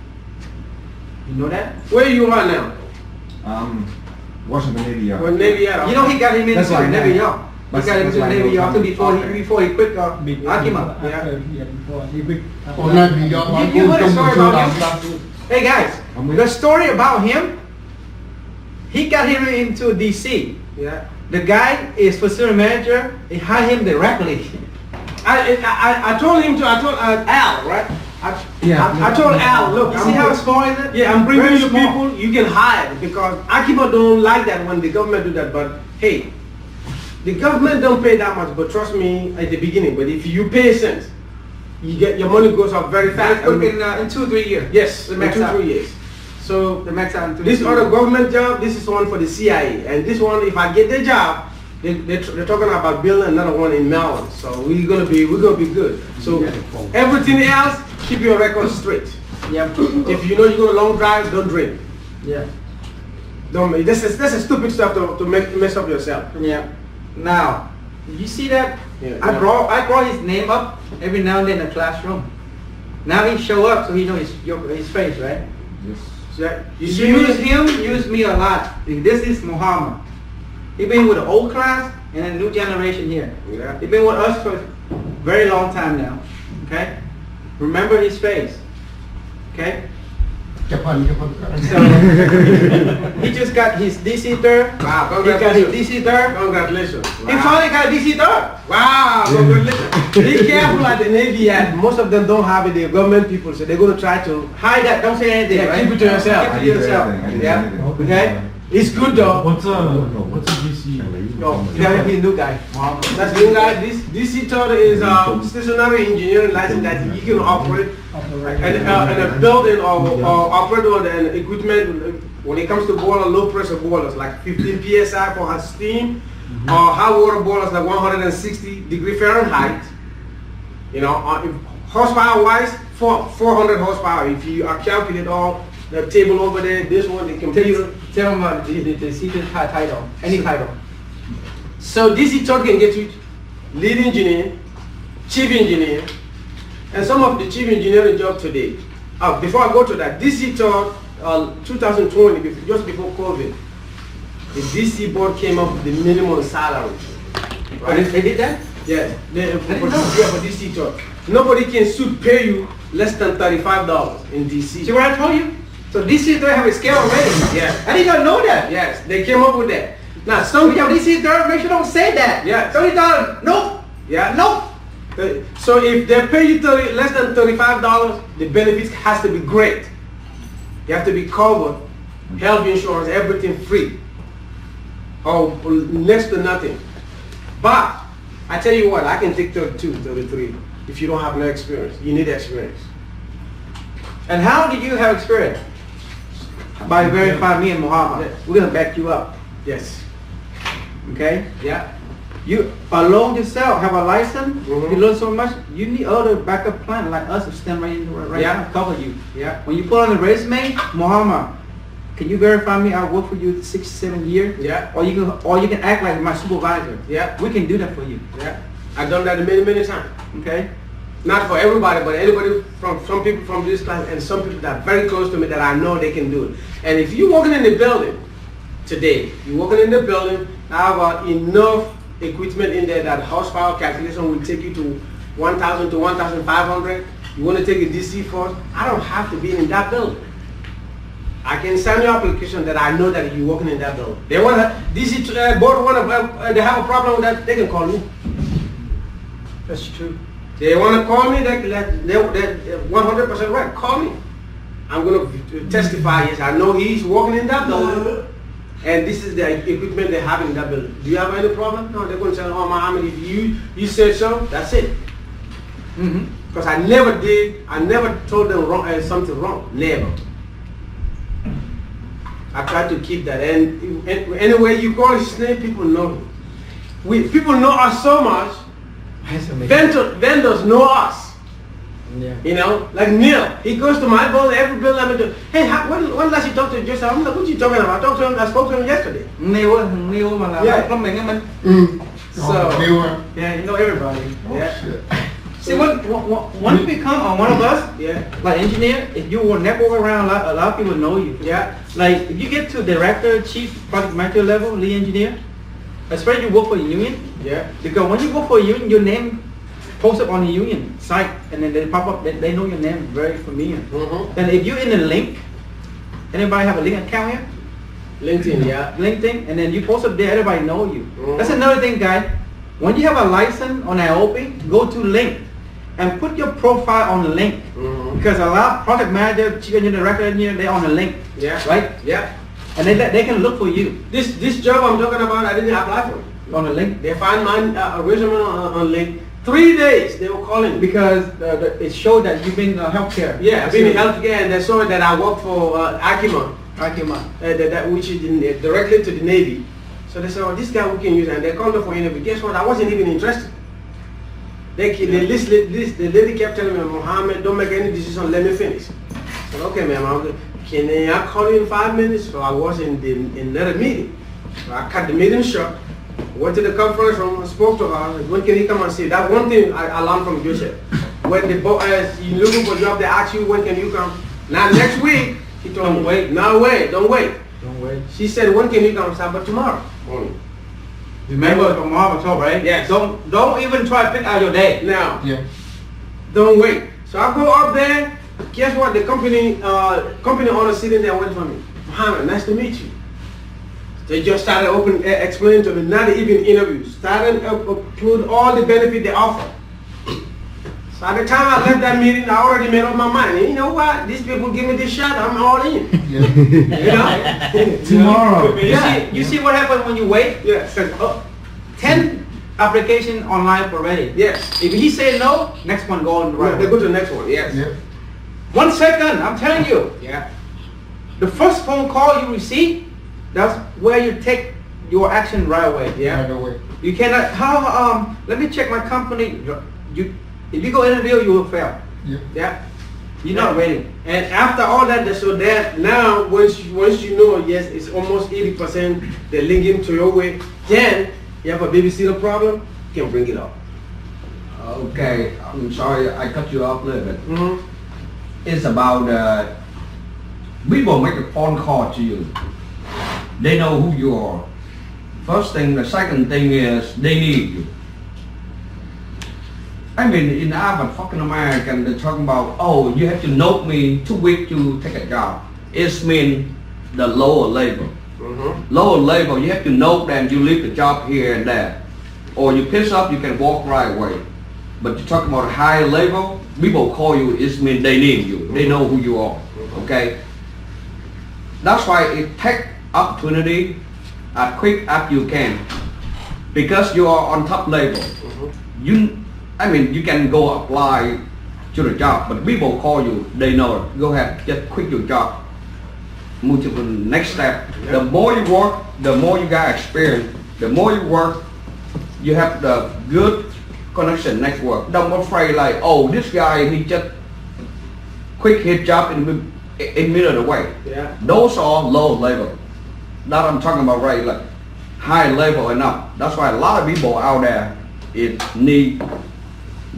You know that? Where you are now? Washington Navy Yard. Well, Navy Yard. You know he got him into That's why Navy now. Yard. He got him into Navy Yard before he quit Akima. Before he quit. You heard a story about him? Hey guys, the story about him, he got him into DC. Yeah. The guy is facility manager, he hired him directly. I told Al, right? I told Al, look, You see how small is it? yeah, I'm bringing Very you small. people you can hire, because Akiba don't like that when the government do that, but hey, the government don't pay that much, but trust me at the beginning, but if you pay sense, you get your money goes up very fast. In 2-3 years. Yes, The in max 2-3 out. years. So The max out in 2-3 this years. other government job, this is one for the CIA, and this one, if I get the job, they're talking about building another one in Maryland. So we're gonna be good. So everything else, keep your records straight. Yeah. If you know you're gonna long drive, don't drink. Yeah. Don't. That's a stupid stuff to mess up yourself. Yeah. Now, you see that? Yeah, I brought his name up every now and then in the classroom. Now he show up, so he knows his face, right? Yes. Yeah. You use him, use me a lot. This is Mohamed. He been with the old class and the new generation here. Yeah. He been with us for a very long time now. Okay? Remember his face. Okay? So he just got his DC third. Wow, He got his DC third. Congratulations. He finally got DC third. Wow, congratulations. Be careful at the Navy Yard. Most of them don't have it. They're government people, so they're going to try to Hide that. Don't say anything. Yeah, right? keep it to yourself. Keep it to yourself. Yeah. Okay? It's good though. What's a DC? No, you gotta be a new guy. That's the guy. This DC third is stationary engineering license that you can operate and a building or operate on an equipment when it comes to boiler, low pressure boilers like 15 psi for steam, or high water boilers like 160 degree Fahrenheit. You know, horsepower wise, 400 horsepower. If you calculate all the table over there, this one, the computer. Tell them the secret title, any title. So DC Torque can get you lead engineer, chief engineer, and some of the chief engineering job today. Before I go to that, DC Torque 2020, just before COVID, the DC board came up with the minimum salary. Right? They did that? Yes, for DC Torque. Nobody can pay you less than $35 in DC. See what I told you? So DC they have a scale already. Yes. I didn't even know that. Yes, they came up with that. Now some So DC third, make sure don't say that. Yeah. $30. Nope. Yeah. Nope. So if they pay you less than $35, the benefits has to be great. You have to be covered, health insurance, everything free, or next to nothing. But I tell you what, I can take 32, 33 if you don't have no experience. You need experience. And how did you have experience? By verifying me and Mohamed. Yes. We're gonna back you up. Yes. Okay? Yeah. You alone yourself have a license. Mhm. You learn so much. You need other backup plan like us to stand right Yeah. now, cover you. Yeah. When you put on the resume, Mohamed, can you verify me? I work for you 6, 7 years. Yeah. Or you can act like my supervisor. Yeah. We can do that for you. Yeah. I've done that many times. Okay. Not for everybody, but anybody from some people from this class and some people that are very close to me that I know they can do it. And if you're working in the building today, you're working in the building, I have enough equipment in there that horsepower calculation will take you to 1,000 to 1,500. You want to take a DC force, I don't have to be in that building. I can send you application that I know that you're working in that building. They want to, DC board they have a problem with that, they can call me. That's true. They want to call me, they're 100% right. Call me. I'm going to testify. Yes, I know he's working in that building, and this is the equipment they have in that building. Do you have any problem? No, they're going to say, oh, Mohamed, if you said so, that's it. Because I never told them wrong, something wrong. Never. I try to keep that. And anyway, you call his name, people know him. People know us so much. Vendors know us. Yeah. You know, like Neil, he goes to my building, every building I'm into. Hey, when last you talk to Joseph? I'm like, what you talking about? I spoke to him yesterday. Neil mà là Yeah. không mình mình. So, Yeah, you know everybody. yeah. See, when you become one of us, Yeah. like engineer, if you will network around, a lot of people know you. Yeah. Like if you get to director, chief, project manager level, lead engineer, especially you work for a union, Yeah. because when you work for a union, your name post up on the union site, and then they pop up. They know your name, very familiar. Mm-hmm. Then if you're in the link, anybody have a link account here? LinkedIn, yeah. LinkedIn, and then you post up there, everybody know you. Mhm. That's another thing, guys. When you have a license on IOP, go to link and put your profile on the link. Mm-hmm. Because a lot of project manager, chief engineer, director engineer, they're on the link. Yeah. Right? Yeah. And they can look for you This job I'm talking about, I didn't apply for it. on the link. They find my resume on LinkedIn. 3 days they were calling me. Because it showed that you've been in healthcare. Yeah, I've been in healthcare, and they saw that I work for Akima, which is directly to the Navy. So they said, oh, this guy we can use, and they called me for interview. Guess what? I wasn't even interested. The lady kept telling me, Mohamed, don't make any decision, let me finish. I said, okay, ma'am, can I call you in 5 minutes? So I was in another meeting. So I cut the meeting short, went to the conference room, spoke to her, said, when can he come and see? That one thing I learned from Joseph. When the you looking for a job, they ask you, when can you come? Now next week, he told me, wait, don't wait. Don't wait. She said, when can you come? I said, but tomorrow morning. Remember from Mohamed told, right? Yes. Don't even try to pick out your day. Now, Yeah. don't wait. So I go up there. Guess what? The company owner sitting there waiting for me. Mohamed, nice to meet you. They just started explaining to me, not even interviews. Started include all the benefit they offer. So at the time I left that meeting, I already made up my mind. And you know what? These people give me this shot, I'm all in. You know? Tomorrow. You see what happens when you wait? Yes. 10 application online already. Yes. If he say no, next one go on the right. They go to the next one. Yes. Yeah. 1 second, I'm telling you. Yeah. The first phone call you receive, that's where you take your action right away. Yeah. Right away. You cannot, let me check my company. If you go interview, you will fail. Yeah. You're not ready. And after all that, so that now once you know, yes, it's almost 80% they're linking to your way, then you have a babysitter problem, you can bring it up. Okay, I'm sorry I cut you off a little bit. Mm-hmm. It's about people make a phone call to you. They know who you are. First thing, the second thing is they need you. I mean, in Harvard, fucking American, they're talking about, oh, you have to know me 2 weeks to take a job. It's mean the lower level. Mm-hmm. Lower level, you have to know them, you leave the job here and there. Or you piss up, you can walk right away. But you talk about high level, people call you, it means they need you. They know who you are, okay? That's why it take opportunity as quick as you can. Because you are on top level. You can go apply to the job, but people call you, they know, go ahead, just quit your job. Move to the next step. The more you work, the more you got experience. The more you work, you have the good connection network. Don't afraid like, oh, this guy, he just quit his job in middle of the way. Yeah. Those are low level. That I'm talking about, right? Like high level enough. That's why a lot of people out there need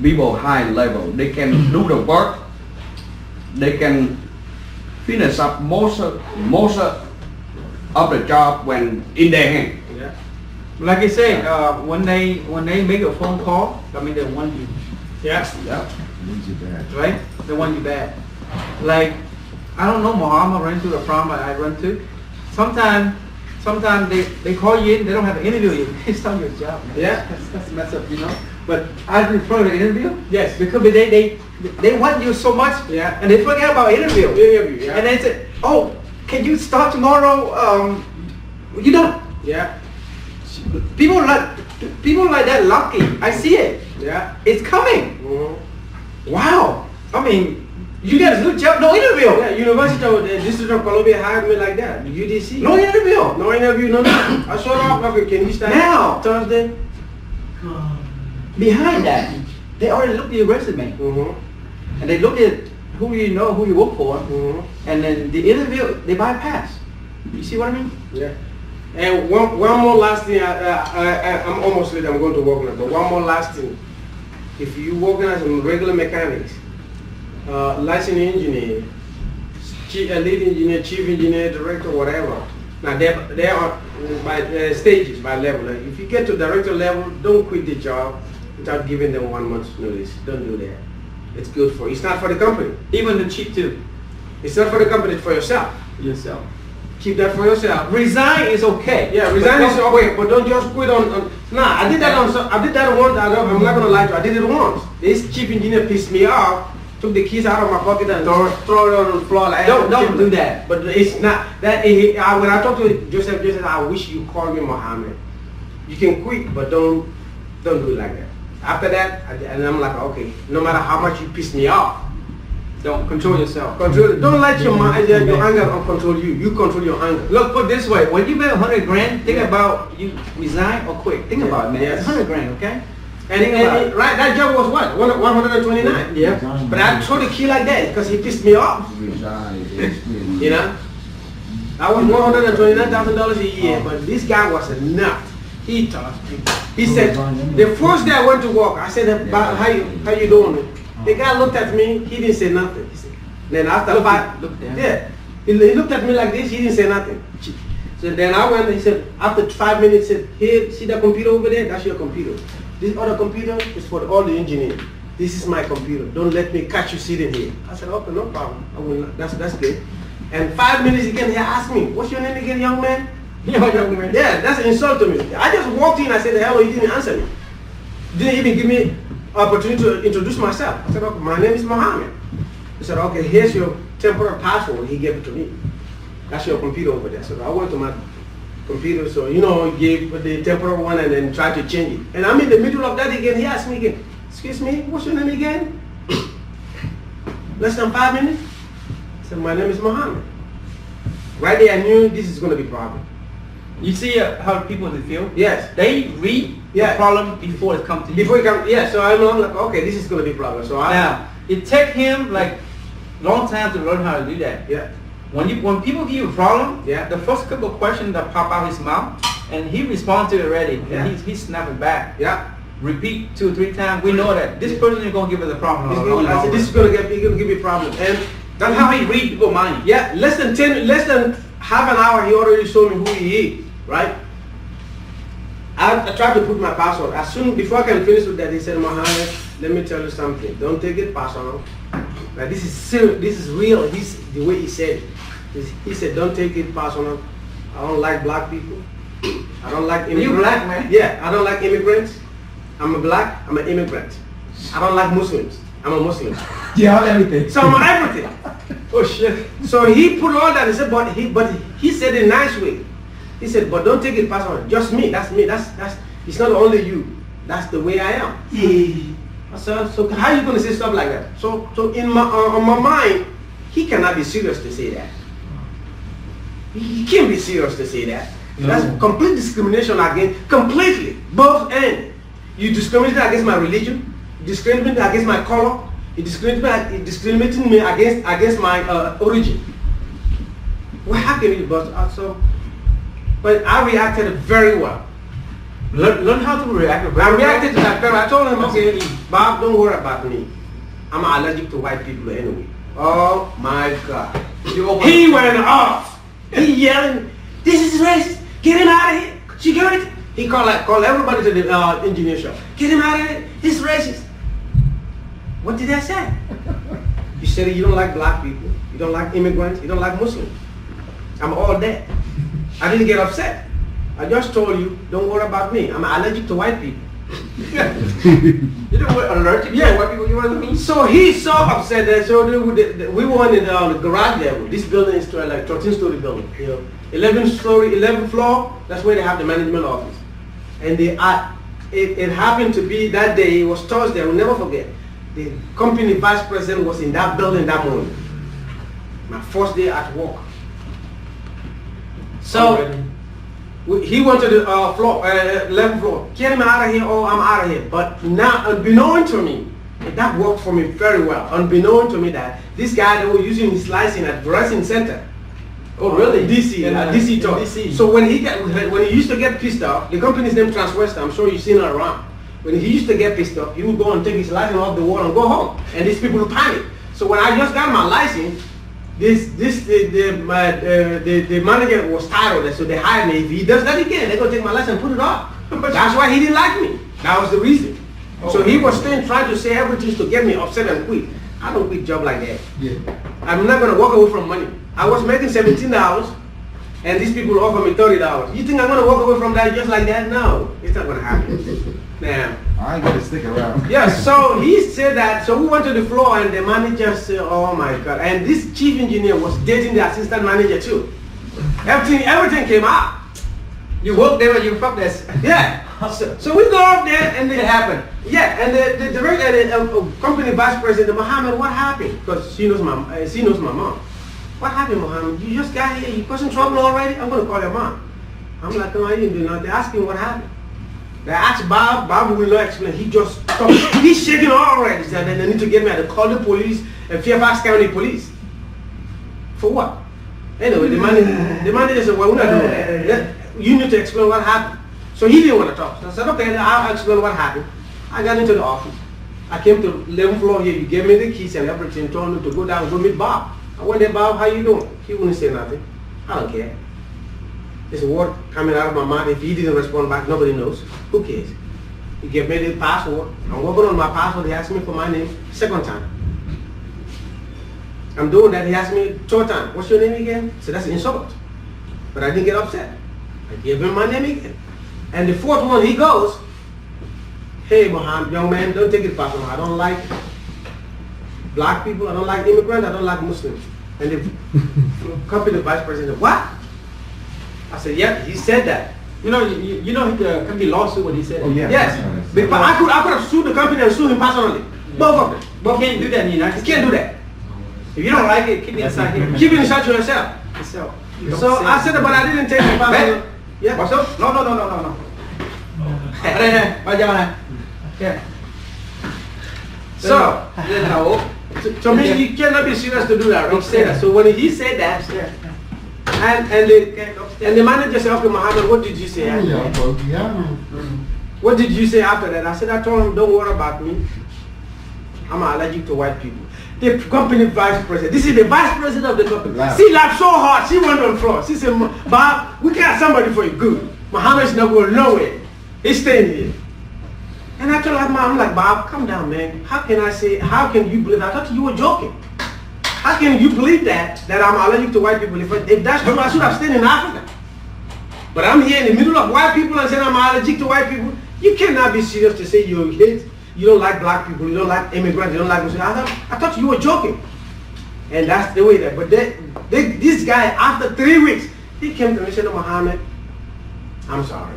people high level. They can do the work. They can finish up most of the job when in their hand. Yeah. Like I say, when they make a phone call, I mean they want you. Yeah. Yeah. Right? They want you bad. Like, I don't know, Mohamed ran to the prom I run to. Sometimes they call you in, they don't have an interview you. They start your job. Man. Yeah. That's messed up, you know. But I prefer the interview. Yes. Because they want you so much. Yeah. And they forget about interview. Yeah. And they say, oh, can you start tomorrow? You don't. Yeah. People like that lucky. I see it. Yeah. It's coming. Mm-hmm. Wow. I mean, you get a good job, no interview. Yeah, University of the District of Columbia hired me like that. UDC. No interview. No interview, no nothing. I showed up, okay, can you start Now. Thursday? Behind that, they already look at your resume. Mm-hmm. And they look at who you know, who you work for. Mm-hmm. And then the interview, they bypass. You see what I mean? Yeah. And one more last thing, I'm almost late, I'm going to work now, but one more last thing. If you working as a regular mechanics, licensed engineer, lead engineer, chief engineer, director, whatever, now they are by stages, by level. Like if you get to director level, don't quit the job without giving them 1 month's notice. Don't do that. It's good for, it's not for the company. Even the chief too. It's not for the company, it's for yourself. Yourself. Keep that for yourself. Resign is okay. Yeah, resign is okay, but don't just quit on nah, I did that once, I'm not gonna lie to you, I did it once. This chief engineer pissed me off, took the keys out of my pocket and throw it on the floor. Like, Don't do that. But it's not, that. When I talked to Joseph, I wish you called me Mohamed. You can quit, but don't do it like that. After that, and I'm like, okay, no matter how much you piss me off, Don't control yourself. don't let your anger control you. You control your anger. Look, put it this way: when you make 100 grand, think about you resign or quit. Think about it, man. Yes. It's 100 grand, okay? And right, that job was what? 129. Yeah. But I threw the key like that because he pissed me off. You know? I was $129,000 a year, but this guy was a nut. He tossed me. He said, the first day I went to work, I said, how you doing? The guy looked at me, he didn't say nothing. He said, then after he looked at me like this, he didn't say nothing. So then I went, he said, after 5 minutes, he said, here, see that computer over there? That's your computer. This other computer is for all the engineers. This is my computer. Don't let me catch you sitting here. I said, okay, no problem. I will not. That's good. And 5 minutes again, he asked me, what's your name again, young man? Young man. Yeah, that's an insult to me. I just walked in, I said, hello, he didn't answer me. Didn't even give me opportunity to introduce myself. I said, okay, my name is Mohamed. He said, okay, here's your temporary password. He gave it to me. That's your computer over there. So I went to my computer, so he gave the temporary one and then tried to change it. And I'm in the middle of that again. He asked me again, excuse me, what's your name again? Less than 5 minutes? I said, my name is Mohamed. Right there I knew this is going to be a problem. You see how people in the field? Yes. They read Yeah. the problem before it comes to you. Before you come, yeah. So I'm like, okay, this is gonna be a problem. So Now, it take him like long time to learn how to do that. yeah. When people give you a problem, Yeah. the first couple of questions that pop out his mouth, and he responds to it already, Yeah. and he's snapping back. Yeah. Repeat 2 or 3 times. We know that this person is gonna give us a problem. I said, this is gonna give me a problem. And That's how he read people's mind. yeah, less than half an hour, he already showed me who he is, right? I tried to put my password. As soon before I can finish with that, he said, Mohamed, let me tell you something. Don't take it personal. Now this is serious. This is real. This the way he said it. He said, don't take it personal. I don't like black people. I don't like immigrants. You black, man? Yeah, I don't like immigrants. I'm a black. I'm an immigrant. I don't like Muslims. I'm a Muslim. Yeah, everything. So I'm everything. Oh shit. So he put all that. He said, but he said it a nice way. He said, but don't take it personal. Just me. That's me. That's. It's not only you. That's the way I am. So how are you going to say stuff like that? So in my on my mind, he cannot be serious to say that. He can't be serious to say that. No. That's complete discrimination against completely both ends. You discriminate against my religion. You discriminate against my color. You discriminating me against my origin. What happened? But I reacted very well. Learn how to react. I reacted to that very. I told him, okay, Bob, don't worry about me. I'm allergic to white people anyway. Oh my God. He went off. He yelling, this is racist. Get him out of here. Security. He called everybody to the engineer shop. Get him out of here. This is racist. What did I say? You said you don't like black people. You don't like immigrants. You don't like Muslims. I'm all that. I didn't get upset. I just told you, don't worry about me. I'm allergic to white people. You know what allergic to white people you want to mean? So he's so upset that we were in the garage level. This building is like 13-story building. You know, 11th floor. That's where they have the management office. And it happened to be that day. It was Thursday. I will never forget. The company vice president was in that building that morning. My first day at work. So he went to the 11th floor. Get him out of here, or I'm out of here. But now, unbeknown to me, that worked for me very well. Unbeknown to me that this guy that was using his license at Verizon Center. Oh really? DC, DC talk. DC. So when he used to get pissed off, the company's name Transwest. I'm sure you've seen it around. When he used to get pissed off, he would go and take his license off the wall and go home. And these people would panic. So when I just got my license, the manager was tired of that, so they hired me. If he does that again, they're gonna take my license and put it off. That's why he didn't like me. That was the reason. So he was trying to say everything to get me upset and quit. I don't quit job like that. Yeah. I'm not gonna walk away from money. I was making $17, and these people offer me $30. You think I'm gonna walk away from that just like that? No, it's not gonna happen. Now, I ain't gonna stick around. yeah, so he said that, so we went to the floor and the manager said, oh my God. And this chief engineer was dating the assistant manager too. Everything came out. You work there, you fuck this. Yeah. So we go up there and It happened. yeah, and the director, the company vice president, Mohamed, what happened? Because she knows my mom. What happened, Mohamed? You just got here, you causing trouble already? I'm gonna call your mom. I'm like, no, I didn't do nothing. They asked me what happened. They asked Bob will not explain. He just he's shaking already. He said, they need to get me to call the police and Fairfax County Police. For what? Anyway, the manager said, well, we're not doing that. You need to explain what happened. So he didn't want to talk. So I said, okay, I'll explain what happened. I got into the office. I came to 11th floor here. You gave me the keys and everything. Told me to go down and go meet Bob. I went there, Bob, how you doing? He wouldn't say nothing. I don't care. There's a word coming out of my mouth. If he didn't respond back, nobody knows. Who cares? He gave me the password. I'm working on my password. He asked me for my name. Second time. I'm doing that. He asked me third time. What's your name again? So that's an insult. But I didn't get upset. I gave him my name again. And the fourth one, he goes, hey, Mohamed, young man, don't take it personal. I don't like black people. I don't like immigrants. I don't like Muslims. And the company vice president, what? I said, yeah, he said that. You know it can be lawsuit what he said. Oh, yeah. Yes. But I could have sued the company and sued him personally. Both of them. But you can't do that in the United You States. can't do that. If you don't like it, keep it inside here. Keep it inside to yourself. Yourself. So I said, but I didn't take it personal. Yeah. What's up? No. Ở đây này, bao giờ này. Okay. So, Đây là ốp. so mean you cannot be serious to do that, right? Say that. So when he said that, and the manager said, okay, Mohamed, what did you say? What did you say after that? I said, I told him, don't worry about me. I'm allergic to white people. The company vice president. This is the vice president of the company. Wow. She laughed so hard. She went on the floor. She said, Bob, we got somebody for you good. Mohammed's not going nowhere. He's staying here. And I told her, I'm like, Bob, calm down, man. How can you believe that? I thought you were joking. How can you believe that I'm allergic to white people? If that's true, I should have stayed in Africa. But I'm here in the middle of white people and saying I'm allergic to white people. You cannot be serious to say you hate, you don't like black people, you don't like immigrants, you don't like Muslims. I thought you were joking. And that's the way that. But this guy, after 3 weeks, he came to me and said, Mohamed, I'm sorry.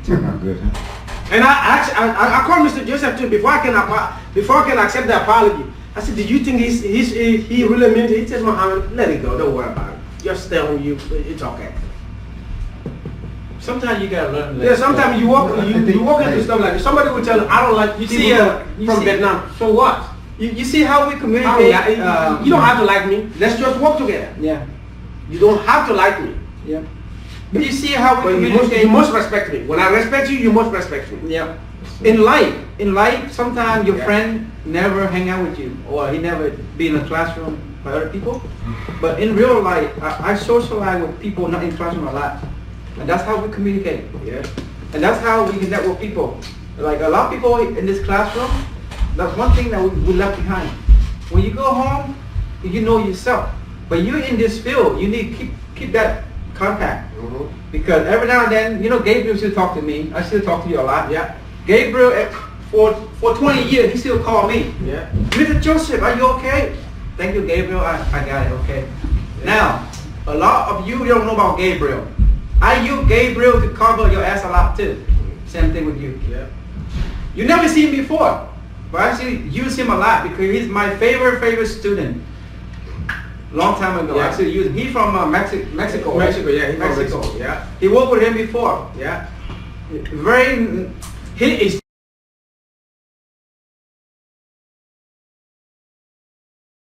Not good, huh? And I called Mr. Joseph too before I can accept the apology. I said, did you think he really meant it? He said, Mohamed, let it go. Don't worry about it. Just stay home. It's okay. Sometimes you gotta learn. Yeah, sometimes you walk into stuff like this. Somebody will tell you, I don't like You people see, from Vietnam. So what? You see how we You communicate? don't have to like me. Let's just work together. Yeah. You don't have to like me. Yeah. But you see how we But communicate? you must respect me. When I respect you, you must respect me. Yeah. In life, sometimes your Yeah. friend never hang out with you, or he never be in a classroom by other people. But in real life, I socialize with people not in classroom a lot, and that's how we communicate. Yeah. And that's how we connect with people. Like a lot of people in this classroom, that's one thing that we left behind. When you go home, you know yourself. But you're in this field, you need to keep that contact. Because every now and then, Gabriel still talk to me. I still talk to you a lot. Yeah. Gabriel, for 20 years, he still call me. Yeah. Mr. Joseph, are you okay? Thank you, Gabriel. I got it, okay. Now, a lot of you don't know about Gabriel. I use Gabriel to cover your ass a lot too. Same thing with you. Yeah. You never seen him before, but I actually use him a lot because he's my favorite student. Long time ago, Yeah. I actually use him. He's from Mexico. Mexico, yeah. He's from Mexico. Yeah. He worked with him before. Yeah. He is